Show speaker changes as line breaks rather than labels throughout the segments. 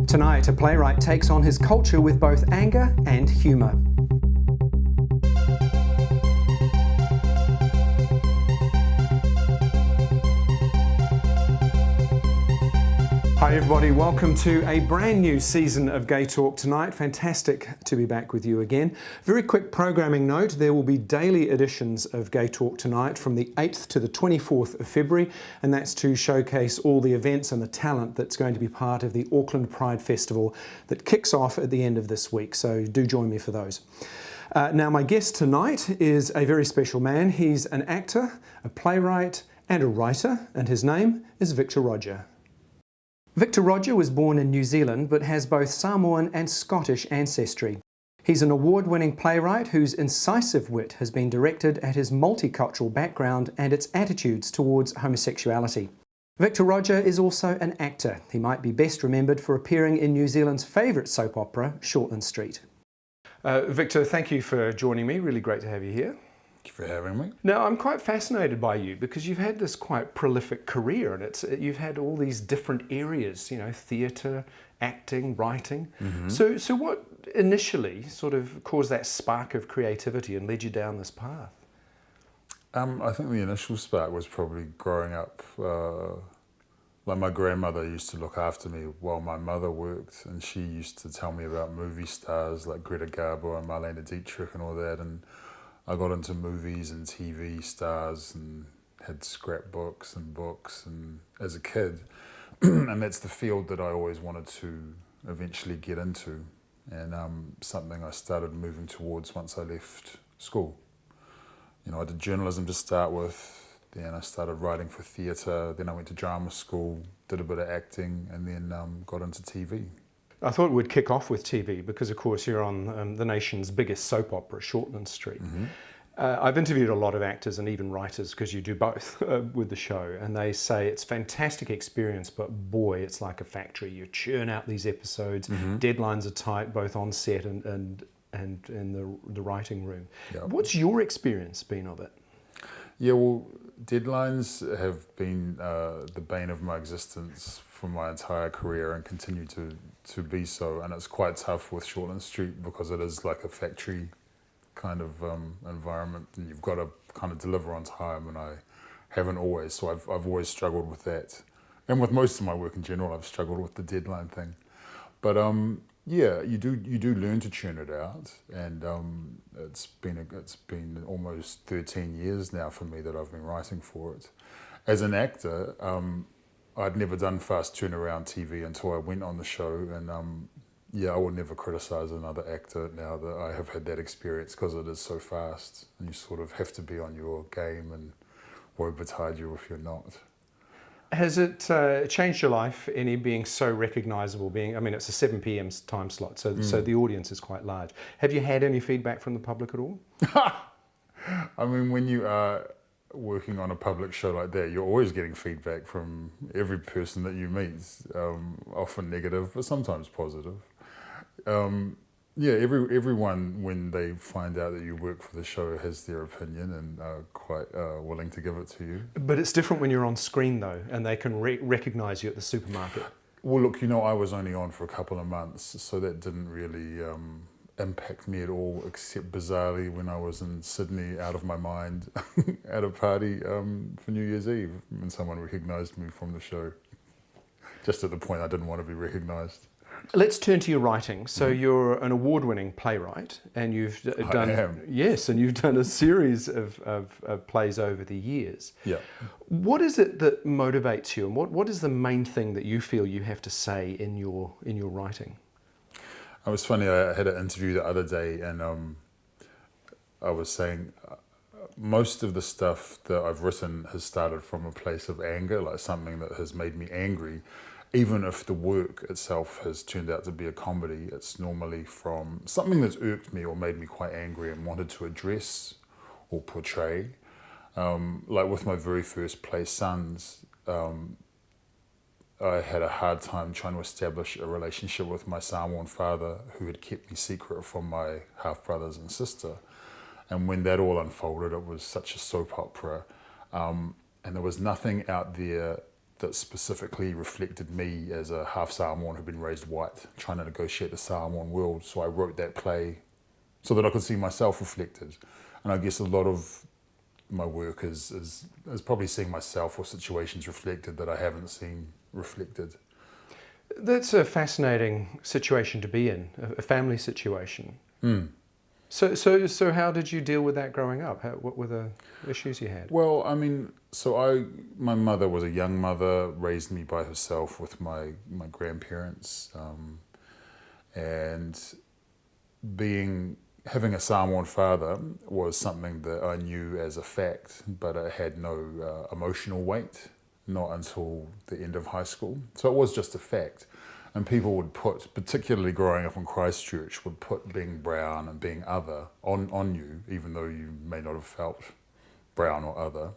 Tonight, a playwright takes on his culture with both anger and humour. Hi everybody, welcome to a brand new season of GayTalk tonight. Fantastic to be back with you again. Very quick programming note, there will be daily editions of GayTalk tonight from the 8th to the 24th of February, and that's to showcase all the events and the talent that's going to be part of the Auckland Pride Festival that kicks off at the end of this week, so do join me for those. Now my guest tonight is a very special man. He's an actor, a playwright and a writer, and his name is Rodger. Rodger was born in New Zealand but has both Samoan and Scottish ancestry. He's an award-winning playwright whose incisive wit has been directed at his multicultural background and its attitudes towards homosexuality. Rodger is also an actor. He might be best remembered for appearing in New Zealand's favourite soap opera, Shortland Street. Victor, thank you for joining me. Really great to have you here.
Thank you for having me.
Now, I'm quite fascinated by you because you've had this quite prolific career and you've had all these different areas, you know, theatre, acting, writing. So what initially sort of caused that spark of creativity and led you down this path?
I think the initial spark was probably growing up. Like my grandmother used to look after me while my mother worked, and she used to tell me about movie stars like Greta Garbo and Marlene Dietrich and all that. And I got into movies and TV stars and had scrapbooks and books and as a kid. And that's the field that I always wanted to eventually get into, and something I started moving towards once I left school. You know, I did journalism to start with, then I started writing for theatre, then I went to drama school, did a bit of acting, and then got into TV.
I thought we'd kick off with TV because, of course, you're on the nation's biggest soap opera, Shortland Street. I've interviewed a lot of actors and even writers, because you do both with the show, and they say it's a fantastic experience, but boy, it's like a factory. You churn out these episodes, deadlines are tight, both on set and in the writing room. Yep. What's your experience been of it?
Yeah, well, deadlines have been the bane of my existence for my entire career and continue to be so, and it's quite tough with Shortland Street because it is like a factory kind of environment, and you've got to kind of deliver on time, and I haven't always, so I've always struggled with that, and with most of my work in general I've struggled with the deadline thing. But yeah, you do learn to tune it out, and it's been almost 13 years now for me that I've been writing for it. As an actor, I'd never done fast turnaround TV until I went on the show, and yeah, I would never criticise another actor now that I have had that experience, because it is so fast and you sort of have to be on your game, and woe betide you if you're not.
Has it changed your life, any being so recognisable? I mean, it's a 7 p.m. time slot, so the audience is quite large. Have you had any feedback from the public at all?
I mean, when you are working on a public show like that, you're always getting feedback from every person that you meet, often negative, but sometimes positive. Yeah, everyone, when they find out that you work for the show, has their opinion and are quite willing to give it to you.
But it's different when you're on screen though, and they can recognise you at the supermarket.
Well, look, you know, I was only on for a couple of months, so that didn't really impact me at all, except bizarrely when I was in Sydney out of my mind at a party for New Year's Eve, when someone recognised me from the show, just at the point I didn't want to be recognised.
Let's turn to your writing. So you're an award-winning playwright, and you've done yes, and you've done a series of plays over the years.
Yeah.
What is it that motivates you, and what is the main thing that you feel you have to say in your writing?
It was funny. I had an interview the other day, and I was saying most of the stuff that I've written has started from a place of anger, like something that has made me angry. Even if the work itself has turned out to be a comedy, it's normally from something that's irked me or made me quite angry and wanted to address or portray. Like with my very first play, Sons, I had a hard time trying to establish a relationship with my Samoan father, who had kept me secret from my half-brothers and sister. And when that all unfolded, it was such a soap opera. And there was nothing out there that specifically reflected me as a half Samoan who'd been raised white, trying to negotiate the Samoan world. So I wrote that play so that I could see myself reflected. And I guess a lot of my work is probably seeing myself or situations reflected that I haven't seen reflected.
That's a fascinating situation to be in, a family situation.
Mm.
So how did you deal with that growing up? What were the issues you had?
Well, I mean, my mother was a young mother, raised me by herself with my grandparents, and having a Samoan father was something that I knew as a fact, but it had no emotional weight, not until the end of high school. So it was just a fact. And people would put, particularly growing up in Christchurch, would put being brown and being other on you, even though you may not have felt brown or other,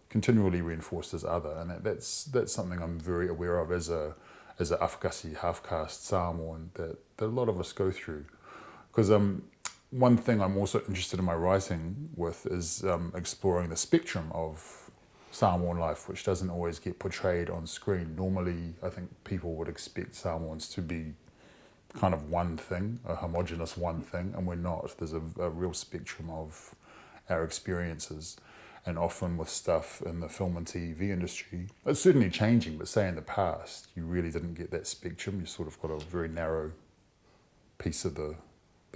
continually reinforced as other. And that's something I'm very aware of as a Afakasi, half-caste Samoan that a lot of us go through. Because one thing I'm also interested in my writing with is exploring the spectrum of Samoan life, which doesn't always get portrayed on screen. Normally, I think people would expect Samoans to be kind of one thing, a homogenous one thing, and we're not. There's a real spectrum of our experiences, and often with stuff in the film and TV industry, it's certainly changing, but say in the past, you really didn't get that spectrum. You sort of got a very narrow piece of the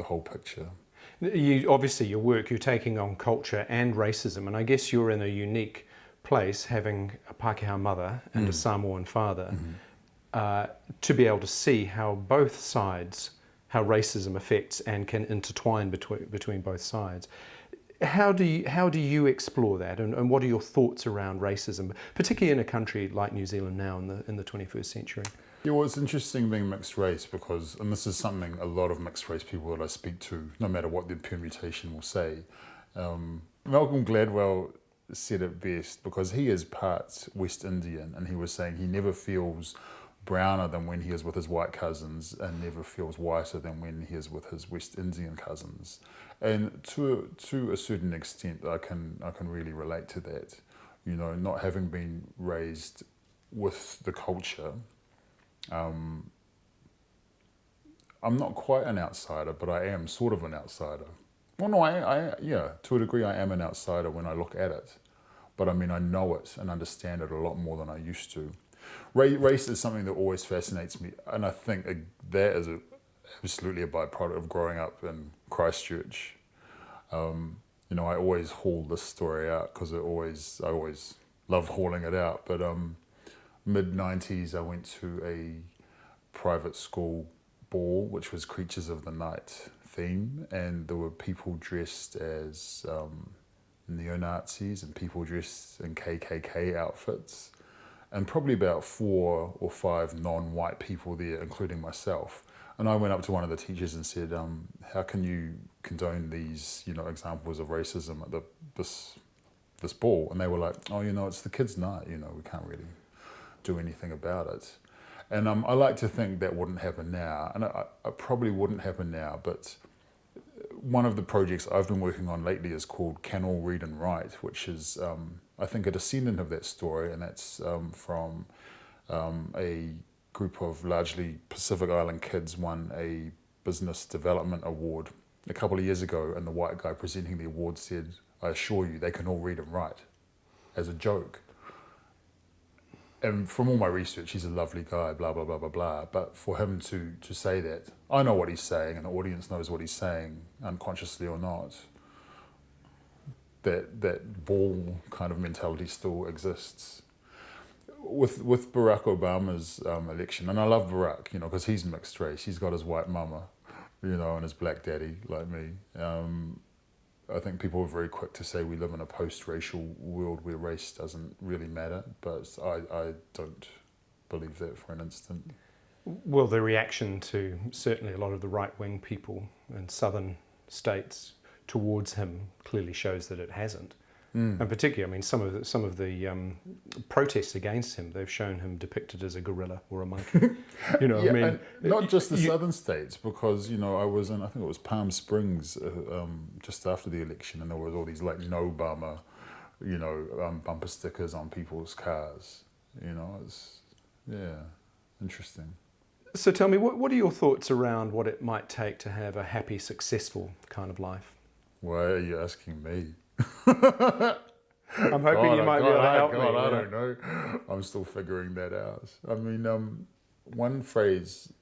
whole picture.
Obviously, your work, you're taking on culture and racism, and I guess you're in a unique place, having a Pākehā mother and a Samoan father, to be able to see how both sides, how racism affects and can intertwine between both sides. How do you explore that, and what are your thoughts around racism, particularly in a country like New Zealand now in the 21st century?
Yeah, well, it's interesting being mixed race because, and this is something a lot of mixed race people that I speak to, no matter what their permutation will say, Malcolm Gladwell said it best because he is part West Indian, and he was saying he never feels browner than when he is with his white cousins and never feels whiter than when he is with his West Indian cousins. And to a certain extent, I can really relate to that. You know, not having been raised with the culture, I'm not quite an outsider, but I am sort of an outsider. Well, no, yeah, to a degree I am an outsider when I look at it. But I mean, I know it and understand it a lot more than I used to. Race is something that always fascinates me, and I think that is absolutely a byproduct of growing up in Christchurch. You know, I always haul this story out because I always love hauling it out. But mid-90s, I went to a private school ball, which was Creatures of the Night theme, and there were people dressed as neo-Nazis and people dressed in KKK outfits, and probably about 4 or 5 non-white people there, including myself. And I went up to one of the teachers and said, how can you condone these, you know, examples of racism at this ball? And they were like, oh, you know, it's the kids' night, you know, we can't really do anything about it. And I like to think that wouldn't happen now, and I probably wouldn't happen now, but one of the projects I've been working on lately is called Can All Read and Write, which is, I think, a descendant of that story, and that's from a group of largely Pacific Island kids won a business development award a couple of years ago, and the white guy presenting the award said, I assure you they can all read and write, as a joke. And from all my research, he's a lovely guy, blah, blah, blah, blah, blah. But for him to say that, I know what he's saying, and the audience knows what he's saying, unconsciously or not, that ball kind of mentality still exists. With Barack Obama's election, and I love Barack, you know, because he's mixed race. He's got his white mama, you know, and his black daddy, like me. I think people are very quick to say we live in a post-racial world where race doesn't really matter, but I don't believe that for an instant.
Well, the reaction to certainly a lot of the right-wing people in southern states towards him clearly shows that it hasn't. And particularly, I mean, some of the protests against him, they've shown him depicted as a gorilla or a monkey. You know,
yeah,
I mean,
and not just the southern states, because, you know, I was in, I think it was Palm Springs just after the election, and there was all these like no bummer, you know, bumper stickers on people's cars, You know, it's, yeah, interesting.
So tell me, what are your thoughts around what it might take to have a happy, successful kind of life?
Why are you asking me?
I'm hoping you might be able to help me.
I don't know. I'm still figuring that out. I mean, one phrase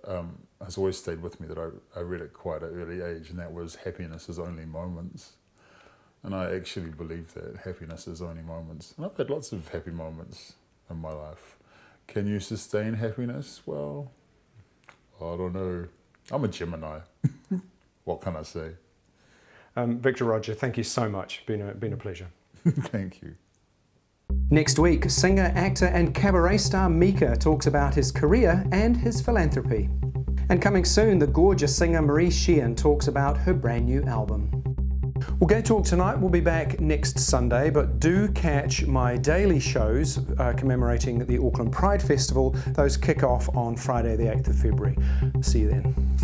has always stayed with me that I read at quite an early age, and that was, happiness is only moments. And I actually believe that happiness is only moments. And I've had lots of happy moments in my life. Can you sustain happiness? Well, I don't know. I'm a Gemini. What can I say?
Victor Rodger, thank you so much. Been a pleasure.
Thank you.
Next week, singer, actor and cabaret star Mika talks about his career and his philanthropy. And coming soon, the gorgeous singer Marie Sheehan talks about her brand new album. Well, Gay Talk Tonight will be back next Sunday, but do catch my daily shows commemorating the Auckland Pride Festival. Those kick off on Friday the 8th of February. See you then.